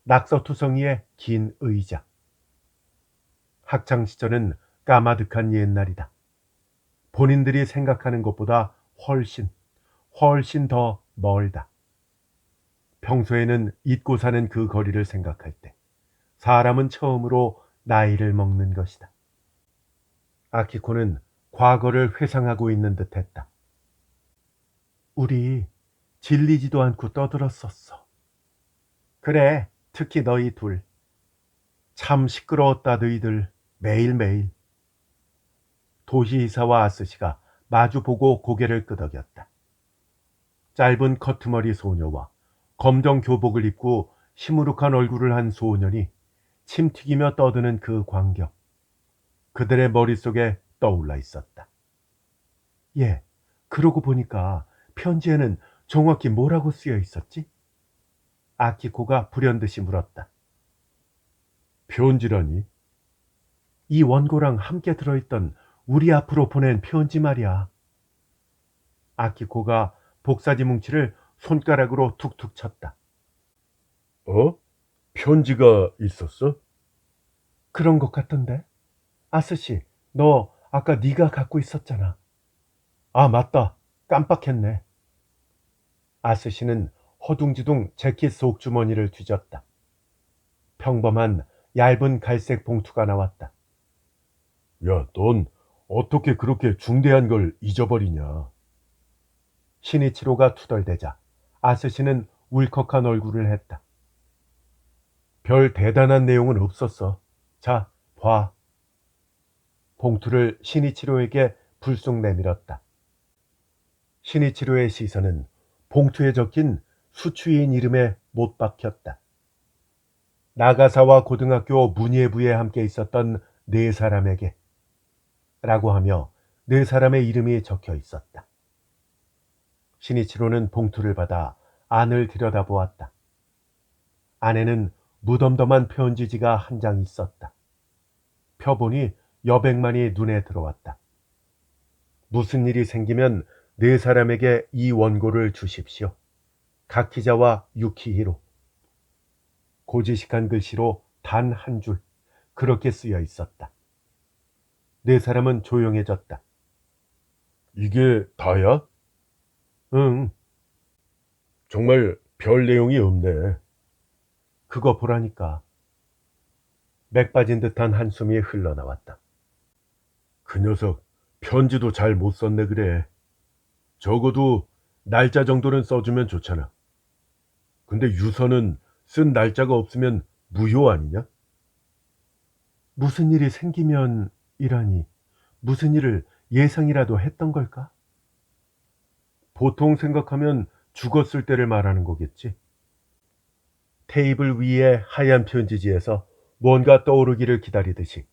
낙서투성이의 긴 의자. 학창시절은 까마득한 옛날이다. 본인들이 생각하는 것보다 훨씬 더 멀다. 평소에는 잊고 사는 그 거리를 생각할 때 사람은 처음으로 나이를 먹는 것이다. 아키코는 과거를 회상하고 있는 듯 했다. 우리 질리지도 않고 떠들었었어. 그래, 특히 너희 둘. 참 시끄러웠다 너희들 매일매일. 도시이사와 아스시가 마주보고 고개를 끄덕였다. 짧은 커트머리 소녀와 검정 교복을 입고 시무룩한 얼굴을 한 소년이 침 튀기며 떠드는 그 광경. 그들의 머릿속에 떠올라 있었다. 예, 그러고 보니까 편지에는 정확히 뭐라고 쓰여 있었지? 아키코가 불현듯이 물었다. 편지라니? 이 원고랑 함께 들어있던 우리 앞으로 보낸 편지 말이야. 아키코가 복사지 뭉치를 손가락으로 툭툭 쳤다. 어? 편지가 있었어? 그런 것 같던데. 아스씨, 너 아까 네가 갖고 있었잖아. 아, 맞다. 깜빡했네. 아스씨는 허둥지둥 재킷 속주머니를 뒤졌다. 평범한 얇은 갈색 봉투가 나왔다. 야, 넌 어떻게 그렇게 중대한 걸 잊어버리냐? 신이치로가 투덜대자 아스씨는 울컥한 얼굴을 했다. 별 대단한 내용은 없었어. 자, 봐. 봉투를 신이치로에게 불쑥 내밀었다. 신이치로의 시선은 봉투에 적힌 수추인 이름에 못 박혔다. 나가사와 고등학교 문예부에 함께 있었던 네 사람에게 라고 하며 네 사람의 이름이 적혀 있었다. 신이치로는 봉투를 받아 안을 들여다보았다. 안에는 무덤덤한 편지지가 한 장 있었다. 펴보니 여백만이 눈에 들어왔다. 무슨 일이 생기면 네 사람에게 이 원고를 주십시오. 가키자와 유키히로. 고지식한 글씨로 단 한 줄, 그렇게 쓰여 있었다. 네 사람은 조용해졌다. 이게 다야? 응. 정말 별 내용이 없네. 그거 보라니까. 맥 빠진 듯한 한숨이 흘러나왔다. 그 녀석 편지도 잘 못 썼네 그래. 적어도 날짜 정도는 써주면 좋잖아. 근데 유서는 쓴 날짜가 없으면 무효 아니냐? 무슨 일이 생기면 이라니. 무슨 일을 예상이라도 했던 걸까? 보통 생각하면 죽었을 때를 말하는 거겠지. 테이블 위의 하얀 편지지에서 뭔가 떠오르기를 기다리듯이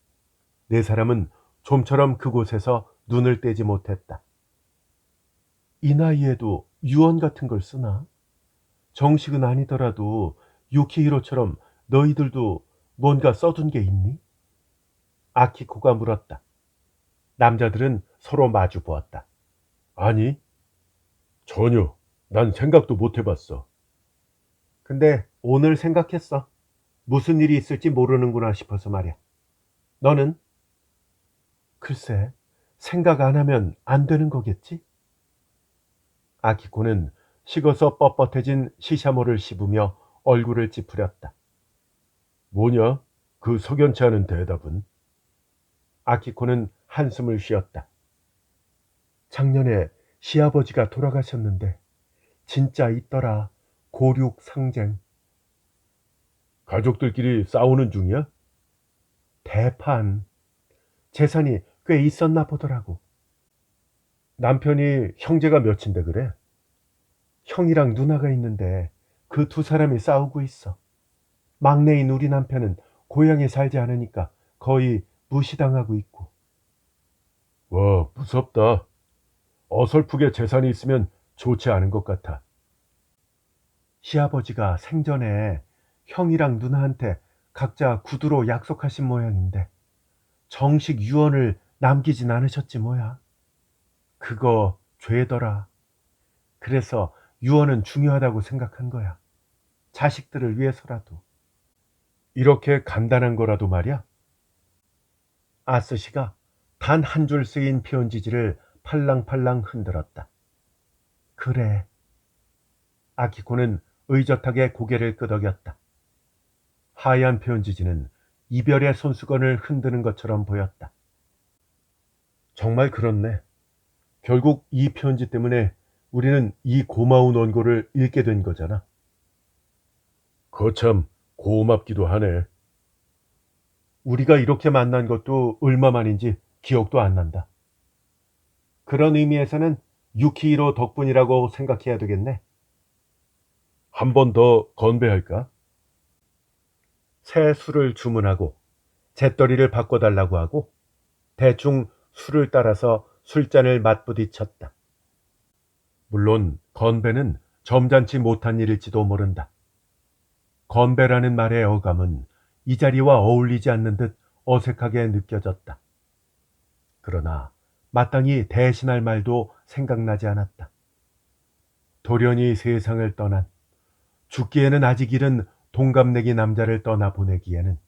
네 사람은 좀처럼 그곳에서 눈을 떼지 못했다. 이 나이에도 유언 같은 걸 쓰나? 정식은 아니더라도 유키히로처럼 너희들도 뭔가 써둔 게 있니? 아키코가 물었다. 남자들은 서로 마주 보았다. 아니, 전혀. 난 생각도 못 해봤어. 근데 오늘 생각했어. 무슨 일이 있을지 모르는구나 싶어서 말이야. 너는? 글쎄, 생각 안 하면 안 되는 거겠지? 아키코는 식어서 뻣뻣해진 시샤모를 씹으며 얼굴을 찌푸렸다. 뭐냐? 그 석연치 않은 대답은? 아키코는 한숨을 쉬었다. 작년에 시아버지가 돌아가셨는데 진짜 있더라. 고륙 상쟁. 가족들끼리 싸우는 중이야? 대판. 재산이 꽤 있었나 보더라고. 남편이 형제가 몇인데 그래? 형이랑 누나가 있는데 그 두 사람이 싸우고 있어. 막내인 우리 남편은 고향에 살지 않으니까 거의 무시당하고 있고. 와, 무섭다. 어설프게 재산이 있으면 좋지 않은 것 같아. 시아버지가 생전에 형이랑 누나한테 각자 구두로 약속하신 모양인데 정식 유언을 남기진 않으셨지 뭐야. 그거 죄더라. 그래서 유언은 중요하다고 생각한 거야. 자식들을 위해서라도. 이렇게 간단한 거라도 말이야. 아스시가 단 한 줄 쓰인 편지지를 팔랑팔랑 흔들었다. 그래. 아키코는 의젓하게 고개를 끄덕였다. 하얀 편지지는 이별의 손수건을 흔드는 것처럼 보였다. 정말 그렇네. 결국 이 편지 때문에 우리는 이 고마운 원고를 읽게 된 거잖아. 거참 고맙기도 하네. 우리가 이렇게 만난 것도 얼마만인지 기억도 안 난다. 그런 의미에서는 유키히로 덕분이라고 생각해야 되겠네. 한 번 더 건배할까? 새 술을 주문하고 잿더리를 바꿔달라고 하고 대충 술을 따라서 술잔을 맞부딪혔다. 물론 건배는 점잖지 못한 일일지도 모른다. 건배라는 말의 어감은 이 자리와 어울리지 않는 듯 어색하게 느껴졌다. 그러나 마땅히 대신할 말도 생각나지 않았다. 돌연히 세상을 떠난 죽기에는 아직 이른 동갑내기 남자를 떠나보내기에는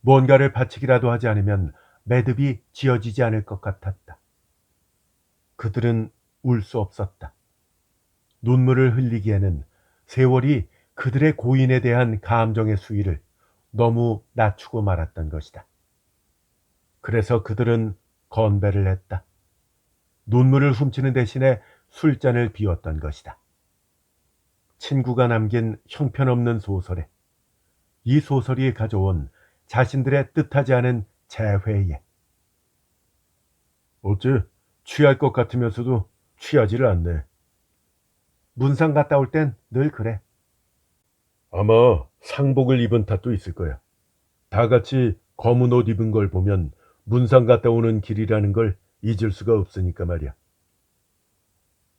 뭔가를 바치기라도 하지 않으면 매듭이 지어지지 않을 것 같았다. 그들은 울 수 없었다. 눈물을 흘리기에는 세월이 그들의 고인에 대한 감정의 수위를 너무 낮추고 말았던 것이다. 그래서 그들은 건배를 했다. 눈물을 훔치는 대신에 술잔을 비웠던 것이다. 친구가 남긴 형편없는 소설에 이 소설이 가져온 자신들의 뜻하지 않은 재회에 어째 취할 것 같으면서도 취하지를 않네. 문상 갔다 올 땐 늘 그래. 아마 상복을 입은 탓도 있을 거야. 다 같이 검은 옷 입은 걸 보면 문상 갔다 오는 길이라는 걸 잊을 수가 없으니까 말이야.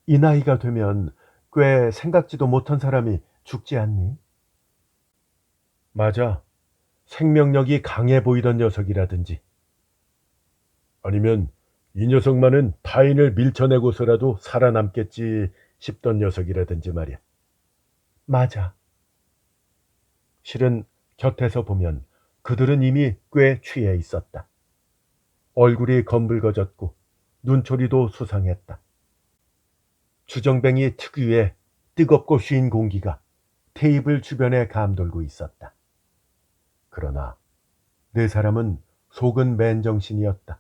이 나이가 되면 꽤 생각지도 못한 사람이 죽지 않니? 맞아. 생명력이 강해 보이던 녀석이라든지 아니면 이 녀석만은 타인을 밀쳐내고서라도 살아남겠지 싶던 녀석이라든지 말이야. 맞아. 실은 곁에서 보면 그들은 이미 꽤 취해 있었다. 얼굴이 검붉어졌고 눈초리도 수상했다. 주정뱅이 특유의 뜨겁고 쉰 공기가 테이블 주변에 감돌고 있었다. 그러나 네 사람은 속은 맨정신이었다.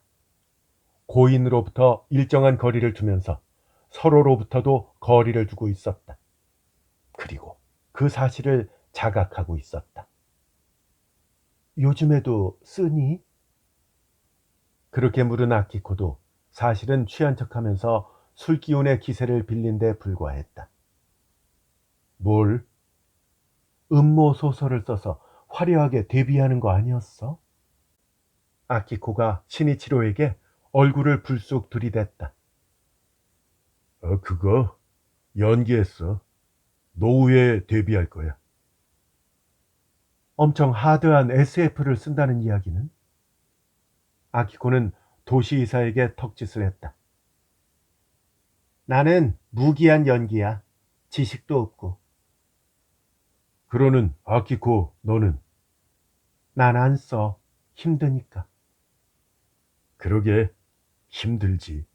고인으로부터 일정한 거리를 두면서 서로로부터도 거리를 두고 있었다. 그리고 그 사실을 자각하고 있었다. 요즘에도 쓰니? 그렇게 물은 아키코도 사실은 취한 척하면서 술기운의 기세를 빌린 데 불과했다. 뭘? 음모 소설을 써서 화려하게 데뷔하는 거 아니었어? 아키코가 시니치로에게 얼굴을 불쑥 들이댔다. 그거 연기했어. 노후에 데뷔할 거야. 엄청 하드한 SF를 쓴다는 이야기는? 아키코는 도시이사에게 턱짓을 했다. 나는 무기한 연기야. 지식도 없고. 그러는 아키코 너는? 난 안 써. 힘드니까. 그러게 힘들지.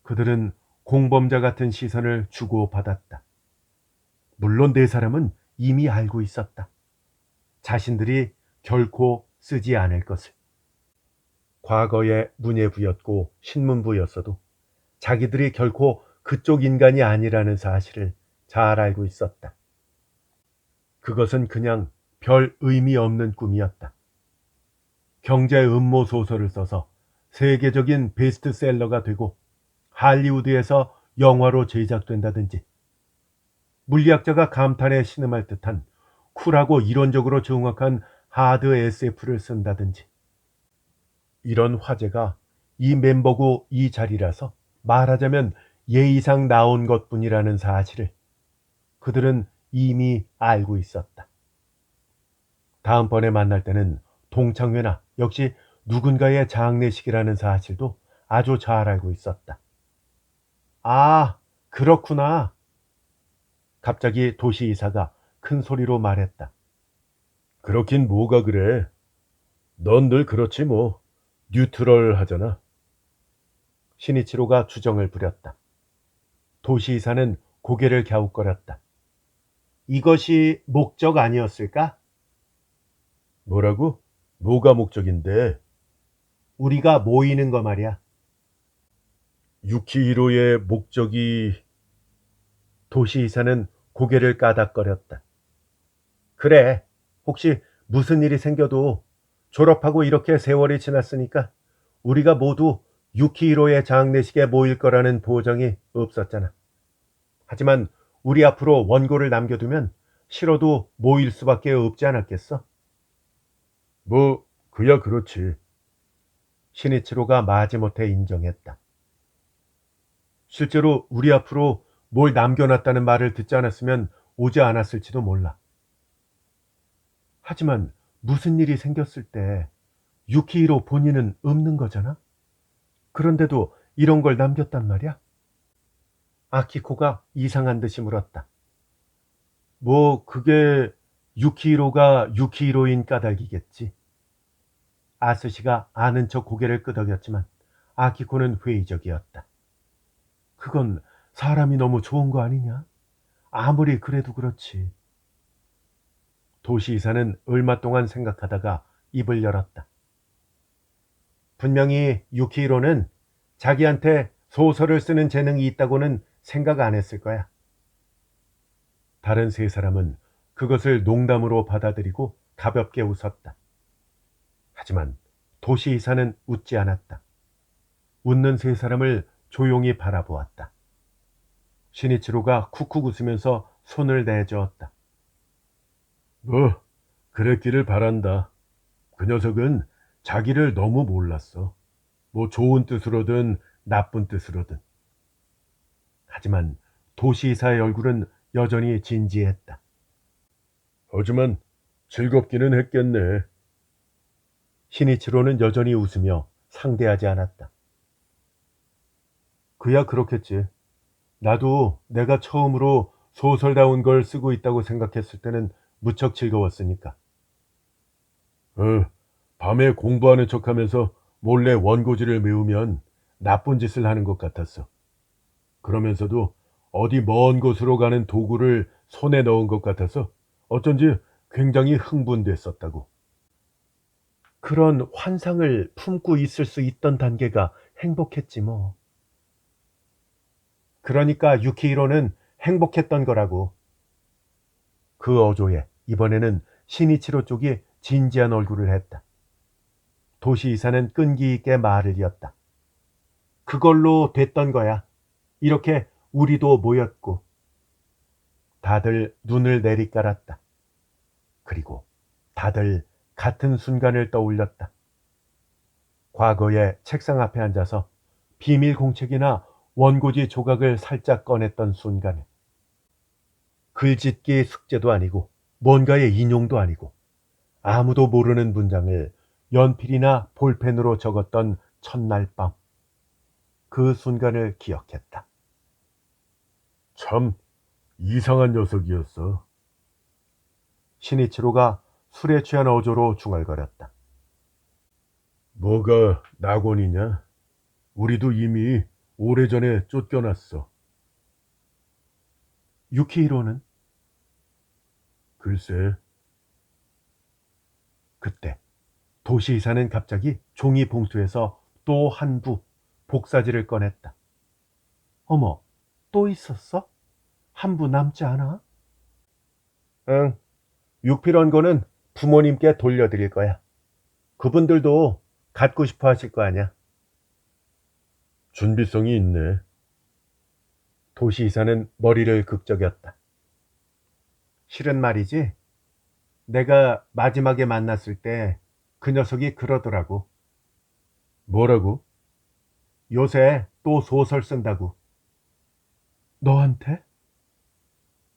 그들은 공범자 같은 시선을 주고받았다. 물론 네 사람은 이미 알고 있었다. 자신들이 결코 쓰지 않을 것을. 과거의 문예부였고 신문부였어도 자기들이 결코 그쪽 인간이 아니라는 사실을 잘 알고 있었다. 그것은 그냥 별 의미 없는 꿈이었다. 경제 음모 소설을 써서 세계적인 베스트셀러가 되고 할리우드에서 영화로 제작된다든지, 물리학자가 감탄에 신음할 듯한 쿨하고 이론적으로 정확한 하드 SF를 쓴다든지, 이런 화제가 이 멤버고 이 자리라서 말하자면 예의상 나온 것뿐이라는 사실을 그들은 이미 알고 있었다. 다음번에 만날 때는 동창회나 역시 누군가의 장례식이라는 사실도 아주 잘 알고 있었다. 아, 그렇구나. 갑자기 도시이사가 큰 소리로 말했다. 그렇긴 뭐가 그래. 넌 늘 그렇지 뭐. 뉴트럴 하잖아. 신이치로가 주정을 부렸다. 도시이사는 고개를 갸웃거렸다. 이것이 목적 아니었을까? 뭐라고? 뭐가 목적인데? 우리가 모이는 거 말이야. 유키히로의 목적이... 도시이사는 고개를 까닥거렸다. 그래, 혹시 무슨 일이 생겨도 졸업하고 이렇게 세월이 지났으니까 우리가 모두 유키히로의 장례식에 모일 거라는 보장이 없었잖아. 하지만 우리 앞으로 원고를 남겨두면 싫어도 모일 수밖에 없지 않았겠어? 뭐 그야 그렇지. 신이치로가 마지못해 인정했다. 실제로 우리 앞으로 뭘 남겨놨다는 말을 듣지 않았으면 오지 않았을지도 몰라. 하지만 무슨 일이 생겼을 때 유키히로 본인은 없는 거잖아? 그런데도 이런 걸 남겼단 말이야? 아키코가 이상한 듯이 물었다. 뭐 그게 유키히로가 유키히로인 까닭이겠지. 아스시가 아는 척 고개를 끄덕였지만 아키코는 회의적이었다. 그건 사람이 너무 좋은 거 아니냐? 아무리 그래도 그렇지. 도시이사는 얼마 동안 생각하다가 입을 열었다. 분명히 유키히로는 자기한테 소설을 쓰는 재능이 있다고는 생각 안 했을 거야. 다른 세 사람은 그것을 농담으로 받아들이고 가볍게 웃었다. 하지만 도시이사는 웃지 않았다. 웃는 세 사람을 조용히 바라보았다. 신이치로가 쿡쿡 웃으면서 손을 내저었다. 뭐, 그랬기를 바란다. 그 녀석은 자기를 너무 몰랐어. 뭐 좋은 뜻으로든 나쁜 뜻으로든. 하지만 도시이사의 얼굴은 여전히 진지했다. 하지만 즐겁기는 했겠네. 신이치로는 여전히 웃으며 상대하지 않았다. 그야 그렇겠지. 나도 내가 처음으로 소설다운 걸 쓰고 있다고 생각했을 때는 무척 즐거웠으니까. 밤에 공부하는 척하면서 몰래 원고지를 메우면 나쁜 짓을 하는 것 같았어. 그러면서도 어디 먼 곳으로 가는 도구를 손에 넣은 것 같아서 어쩐지 굉장히 흥분됐었다고. 그런 환상을 품고 있을 수 있던 단계가 행복했지 뭐. 그러니까 유키히로는 행복했던 거라고. 그 어조에 이번에는 신이치로 쪽이 진지한 얼굴을 했다. 도시이사는 끈기 있게 말을 이었다. 그걸로 됐던 거야. 이렇게 우리도 모였고. 다들 눈을 내리깔았다. 그리고 다들 같은 순간을 떠올렸다. 과거에 책상 앞에 앉아서 비밀 공책이나 원고지 조각을 살짝 꺼냈던 순간에 글짓기 숙제도 아니고 뭔가의 인용도 아니고 아무도 모르는 문장을 연필이나 볼펜으로 적었던 첫날 밤. 그 순간을 기억했다. 참 이상한 녀석이었어. 신이치로가 술에 취한 어조로 중얼거렸다. 뭐가 낙원이냐? 우리도 이미 오래전에 쫓겨났어. 유키히로는? 글쎄. 그때 도시이사는 갑자기 종이 봉투에서 또 한 부 복사지를 꺼냈다. 어머, 또 있었어? 한 부 남지 않아? 응, 6필 원고는 부모님께 돌려드릴 거야. 그분들도 갖고 싶어 하실 거 아니야. 준비성이 있네. 도시이사는 머리를 극적였다. 실은 말이지, 내가 마지막에 만났을 때 그 녀석이 그러더라고. 뭐라고? 요새 또 소설 쓴다고. 너한테?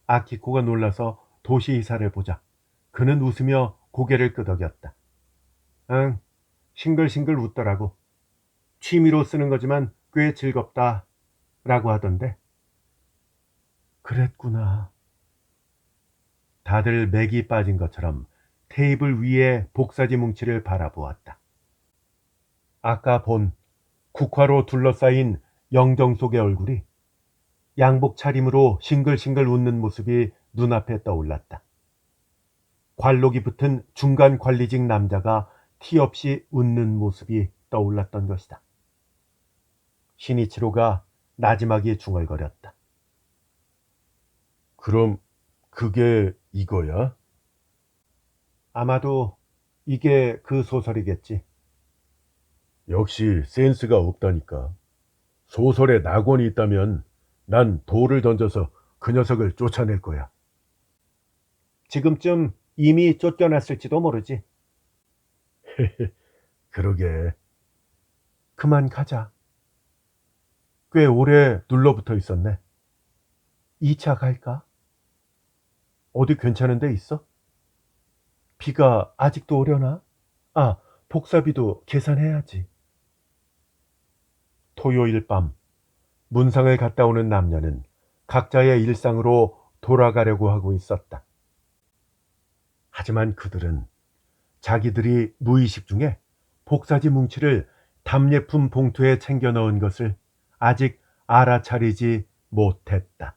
아키코가 놀라서 도시이사를 보자 그는 웃으며 고개를 끄덕였다. 응, 싱글싱글 웃더라고. 취미로 쓰는 거지만 꽤 즐겁다 라고 하던데. 그랬구나. 다들 맥이 빠진 것처럼 테이블 위에 복사지 뭉치를 바라보았다. 아까 본 국화로 둘러싸인 영정 속의 얼굴이 양복 차림으로 싱글싱글 웃는 모습이 눈앞에 떠올랐다. 관록이 붙은 중간 관리직 남자가 티 없이 웃는 모습이 떠올랐던 것이다. 신이치로가 나지막이 중얼거렸다. 그럼 그게 이거야? 아마도 이게 그 소설이겠지. 역시 센스가 없다니까. 소설에 낙원이 있다면 난 돌을 던져서 그 녀석을 쫓아낼 거야. 지금쯤 이미 쫓겨났을지도 모르지. 그러게. 그만 가자. 꽤 오래 눌러붙어 있었네. 2차 갈까? 어디 괜찮은 데 있어? 비가 아직도 오려나? 아, 복사비도 계산해야지. 토요일 밤 문상을 갔다 오는 남녀는 각자의 일상으로 돌아가려고 하고 있었다. 하지만 그들은 자기들이 무의식 중에 복사지 뭉치를 답례품 봉투에 챙겨 넣은 것을 아직 알아차리지 못했다.